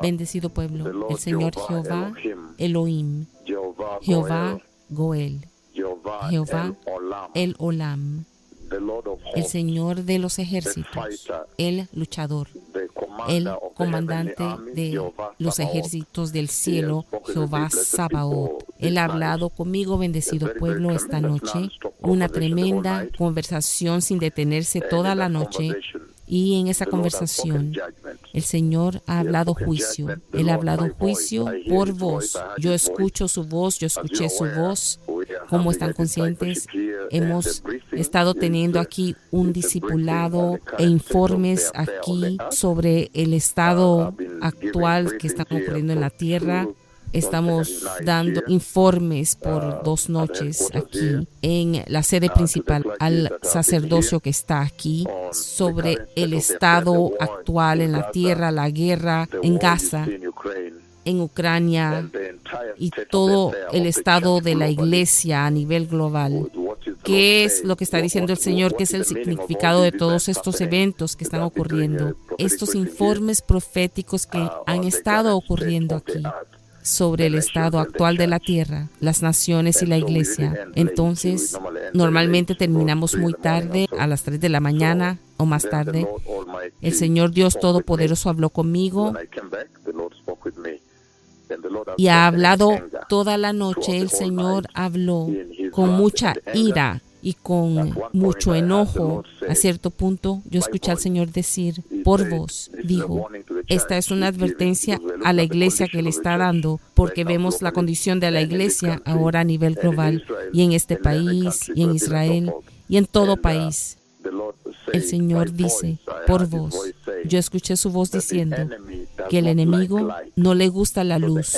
Bendecido pueblo, el Señor Jehová Elohim, Jehová Goel, Jehová el Olam, el Señor de los ejércitos, el luchador, el comandante de los ejércitos del cielo, Jehová Sabaoth. Él ha hablado conmigo, bendecido pueblo, esta noche, una tremenda conversación sin detenerse toda la noche. Y en esa conversación, el Señor ha hablado juicio. Él ha hablado juicio por voz. Yo escucho su voz, yo escuché su voz. Como están conscientes, hemos estado teniendo aquí un discipulado e informes aquí sobre el estado actual que está ocurriendo en la tierra. Estamos dando informes por 2 noches aquí en la sede principal al sacerdocio que está aquí sobre el estado actual en la tierra, la guerra en Gaza, en Ucrania y todo el estado de la iglesia a nivel global. ¿Qué es lo que está diciendo el Señor? ¿Qué es el significado de todos estos eventos que están ocurriendo? Estos informes proféticos que han estado ocurriendo aquí sobre el estado actual de la tierra, las naciones y la iglesia. Entonces, normalmente terminamos muy tarde, a las 3 de la mañana o más tarde. El Señor Dios Todopoderoso habló conmigo y ha hablado toda la noche. El Señor habló con mucha ira y con mucho enojo. A cierto punto, yo escuché al Señor decir por voz, dijo, esta es una advertencia a la iglesia que le está dando, porque vemos la condición de la iglesia ahora a nivel global, y en este país, y en Israel, y en todo país. El Señor dice, por voz, yo escuché su voz diciendo que el enemigo no le gusta la luz.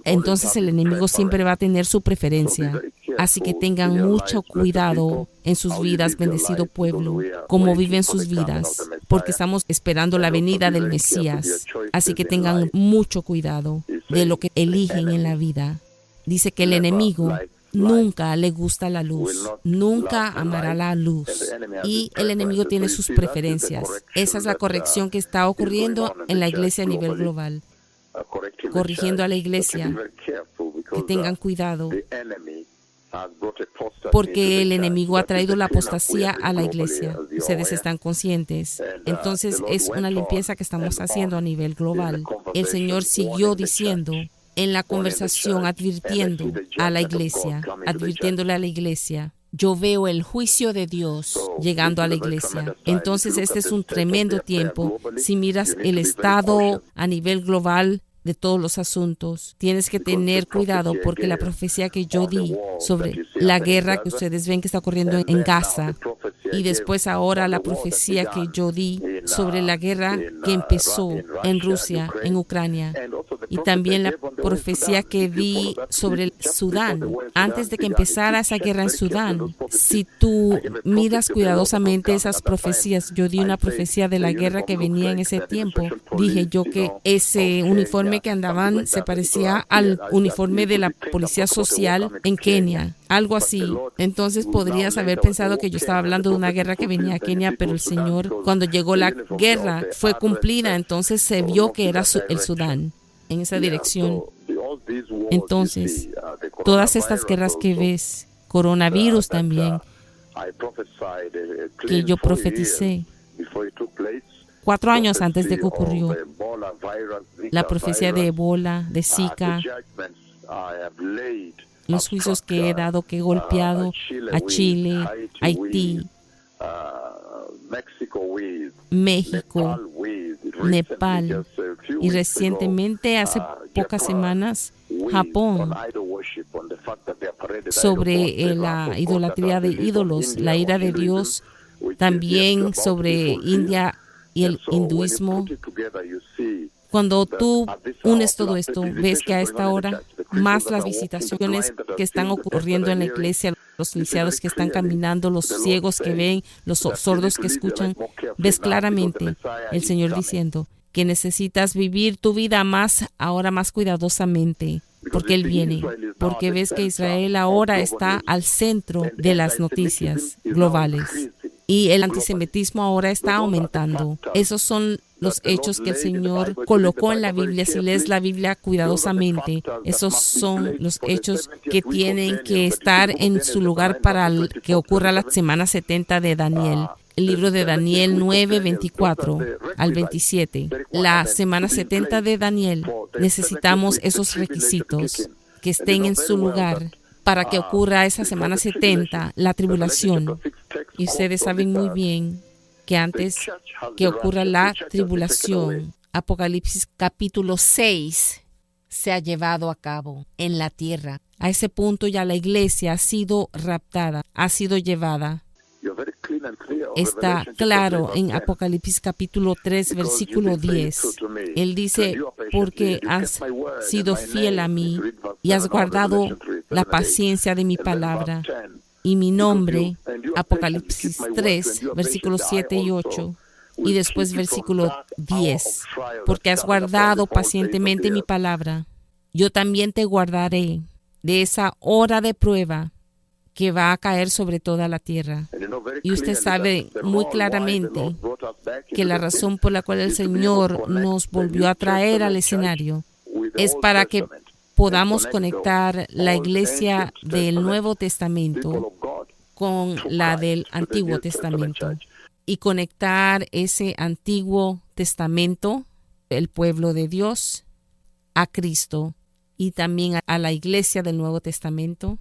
Entonces el enemigo siempre va a tener su preferencia. Así que tengan mucho cuidado en sus vidas, bendecido pueblo, cómo viven sus vidas, porque estamos esperando la venida del Mesías. Así que tengan mucho cuidado de lo que eligen en la vida. Dice que el enemigo nunca le gusta la luz, nunca amará la luz, y el enemigo tiene sus preferencias. Esa es la corrección que está ocurriendo en la iglesia a nivel global, corrigiendo a la iglesia, que tengan cuidado, porque el enemigo ha traído la apostasía a la iglesia. Ustedes están conscientes. Entonces es una limpieza que estamos haciendo a nivel global. El Señor siguió diciendo en la conversación, advirtiéndole a la iglesia, yo veo el juicio de Dios llegando a la iglesia. Entonces este es un tremendo tiempo. Si miras el estado a nivel global de todos los asuntos, tienes que tener cuidado, porque la profecía que yo di sobre la guerra que ustedes ven que está ocurriendo en Gaza, y después ahora la profecía que yo di sobre la guerra que empezó en Rusia, en Ucrania, y también la profecía que di sobre el Sudán, antes de que empezara esa guerra en Sudán. Si tú miras cuidadosamente esas profecías, yo di una profecía de la guerra que venía en ese tiempo. Dije yo que ese uniforme que andaban se parecía al uniforme de la policía social en Kenia, algo así. Entonces podrías haber pensado que yo estaba hablando de una guerra que venía a Kenia, pero el Señor, cuando llegó la guerra, fue cumplida. Entonces se vio que era el Sudán, en esa dirección. Entonces, todas estas guerras que ves, coronavirus también, que yo profeticé 4 años antes de que ocurrió, la profecía de Ebola, de Zika, los juicios que he dado, que he golpeado a Chile, Haití, México, Nepal, y recientemente, hace pocas semanas, Japón, sobre la idolatría de ídolos, la ira de Dios, también sobre India y el hinduismo. Cuando tú unes todo esto, ves que a esta hora, más las visitaciones que están ocurriendo en la iglesia, los lisiados que están caminando, los ciegos que ven, los sordos que escuchan, ves claramente el Señor diciendo que necesitas vivir tu vida ahora más cuidadosamente, porque Él viene, porque ves que Israel ahora está al centro de las noticias globales. y el antisemitismo ahora está aumentando. Esos son los hechos que el Señor colocó en la Biblia. Si lees la Biblia cuidadosamente, esos son los hechos que tienen que estar en su lugar para que ocurra la semana 70 de Daniel. El libro de Daniel 9, 24 al 27. La semana 70 de Daniel, necesitamos esos requisitos que estén en su lugar para que ocurra esa semana 70, la tribulación. Y ustedes saben muy bien que antes que ocurra la tribulación, Apocalipsis capítulo 6 se ha llevado a cabo en la tierra. A ese punto ya la iglesia ha sido raptada, ha sido llevada. Está claro en Apocalipsis capítulo 3, versículo 10. Él dice, porque has sido fiel a mí y has guardado la paciencia de mi palabra y mi nombre, Apocalipsis 3, versículos 7 y 8. Y después versículo 10, porque has guardado pacientemente mi palabra, yo también te guardaré de esa hora de prueba que va a caer sobre toda la tierra. Y usted sabe muy claramente que la razón por la cual el Señor nos volvió a traer al escenario es para que podamos conectar la iglesia del Nuevo Testamento con la del Antiguo Testamento y conectar ese Antiguo Testamento, el pueblo de Dios, a Cristo y también a la iglesia del Nuevo Testamento.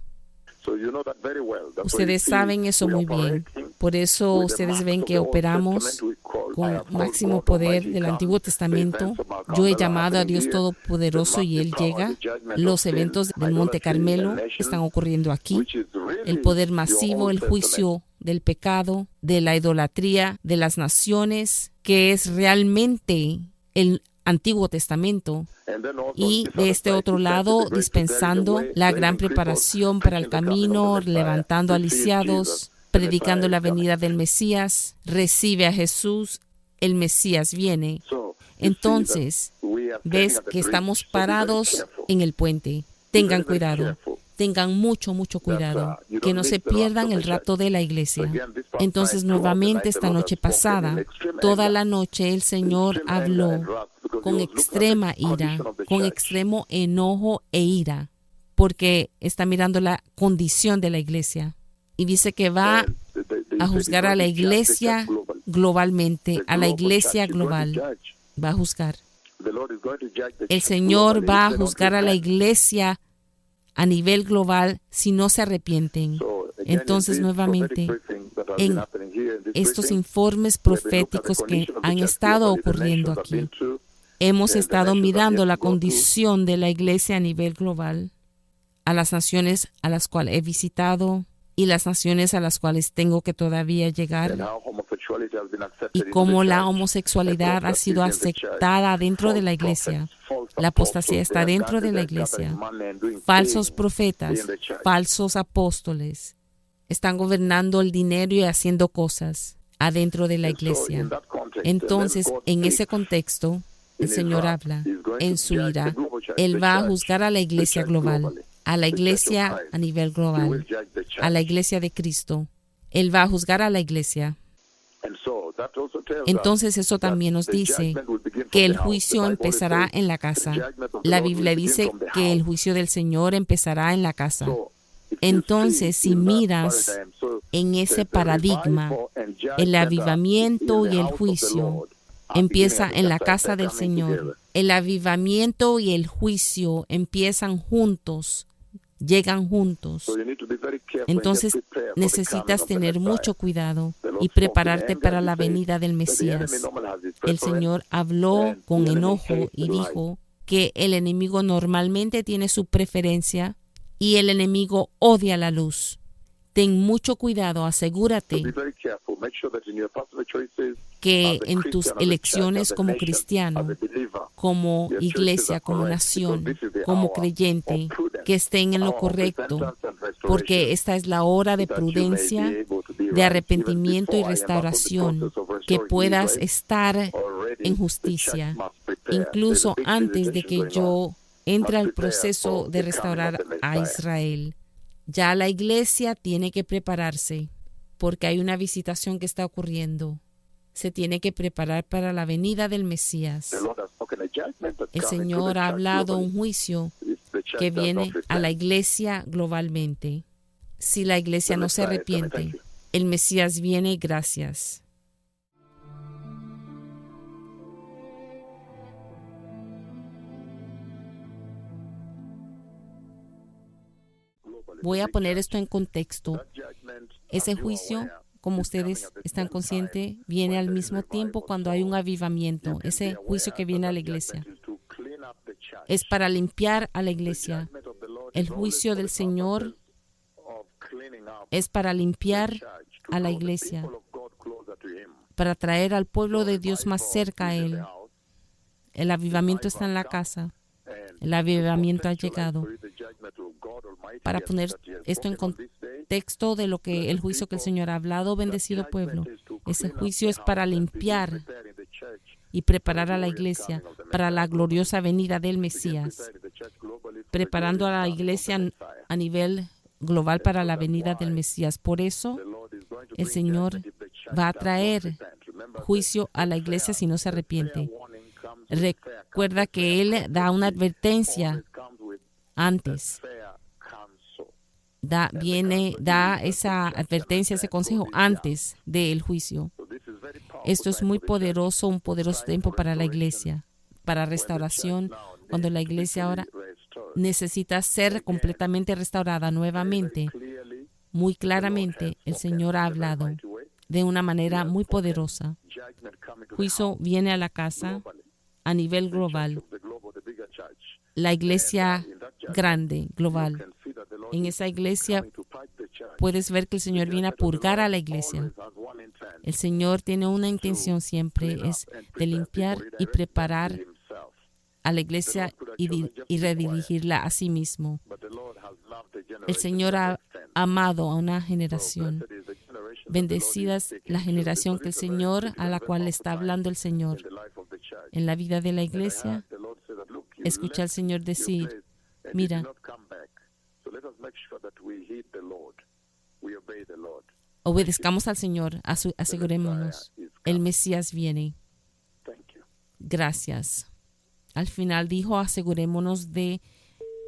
Ustedes saben eso muy bien. Por eso ustedes ven que operamos con máximo poder del Antiguo Testamento. Yo he llamado a Dios Todopoderoso y Él llega. Los eventos del Monte Carmelo están ocurriendo aquí. El poder masivo, el juicio del pecado, de la idolatría, de las naciones, que es realmente el Antiguo Testamento. Y de este otro lado, dispensando la gran preparación para el camino, levantando a lisiados, predicando la venida del Mesías, recibe a Jesús, el Mesías viene. Entonces, ves que estamos parados en el puente. Tengan cuidado. Tengan mucho cuidado, que no se pierdan el rapto de la iglesia. Entonces, nuevamente esta noche pasada, toda la noche el Señor habló con extrema ira, con extremo enojo e ira, porque está mirando la condición de la iglesia. Y dice que va a juzgar a la iglesia globalmente, a la iglesia global. Va a juzgar. El Señor va a juzgar a la iglesia a nivel global si no se arrepienten. Entonces, nuevamente, en estos informes proféticos que han estado ocurriendo aquí, hemos estado mirando la condición de la iglesia a nivel global, a las naciones a las cuales he visitado y las naciones a las cuales tengo que todavía llegar, y cómo la homosexualidad ha sido aceptada dentro de la iglesia. La apostasía está dentro de la iglesia. Falsos profetas, falsos apóstoles están gobernando el dinero y haciendo cosas adentro de la iglesia. Entonces, en ese contexto, el Señor habla en su ira. Él va a juzgar a la iglesia global, a la iglesia a nivel global, a la iglesia de Cristo. Él va a juzgar a la iglesia. Entonces eso también nos dice que el juicio empezará en la casa. La Biblia dice que el juicio del Señor empezará en la casa. Entonces, si miras en ese paradigma, el avivamiento y el juicio empieza en la casa del Señor. El avivamiento y el juicio empiezan juntos, llegan juntos. Entonces necesitas tener mucho cuidado y prepararte para la venida del Mesías. El Señor habló con enojo y dijo que el enemigo normalmente tiene su preferencia y el enemigo odia la luz. Ten mucho cuidado, asegúrate que en tus elecciones como cristiano, como iglesia, como nación, como creyente, que estén en lo correcto, porque esta es la hora de prudencia, de arrepentimiento y restauración, que puedas estar en justicia, incluso antes de que yo entre al proceso de restaurar a Israel. Ya la iglesia tiene que prepararse, porque hay una visitación que está ocurriendo. Se tiene que preparar para la venida del Mesías. El Señor ha hablado un juicio que viene a la iglesia globalmente. Si la iglesia no se arrepiente, el Mesías viene. Gracias. Voy a poner esto en contexto. Ese juicio, como ustedes están conscientes, viene al mismo tiempo cuando hay un avivamiento. Ese juicio que viene a la iglesia es para limpiar a la iglesia. El juicio del Señor es para limpiar a la iglesia, para traer al pueblo de Dios más cerca a Él. El avivamiento está en la casa. El avivamiento ha llegado. Para poner esto en contexto de lo que el juicio que el Señor ha hablado, bendecido pueblo, ese juicio es para limpiar y preparar a la iglesia para la gloriosa venida del Mesías, preparando a la iglesia a nivel global para la venida del Mesías. Por eso, el Señor va a traer juicio a la iglesia si no se arrepiente. Recuerda que Él da una advertencia antes. Da esa advertencia, ese consejo antes del juicio. Esto es muy poderoso, un poderoso tiempo para la iglesia, para restauración, cuando la iglesia ahora necesita ser completamente restaurada nuevamente. Muy claramente, el Señor ha hablado de una manera muy poderosa. Juicio viene a la casa a nivel global. La iglesia grande, global. En esa iglesia puedes ver que el Señor viene a purgar a la iglesia. El Señor tiene una intención siempre, es de limpiar y preparar a la iglesia y redirigirla a sí mismo. El Señor ha amado a una generación. Bendecida es la generación que el Señor, a la cual está hablando el Señor. En la vida de la iglesia, escucha al Señor decir, mira, obedezcamos al Señor, asegurémonos, el Mesías viene. Gracias. Al final dijo, asegurémonos de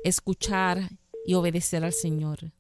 escuchar y obedecer al Señor.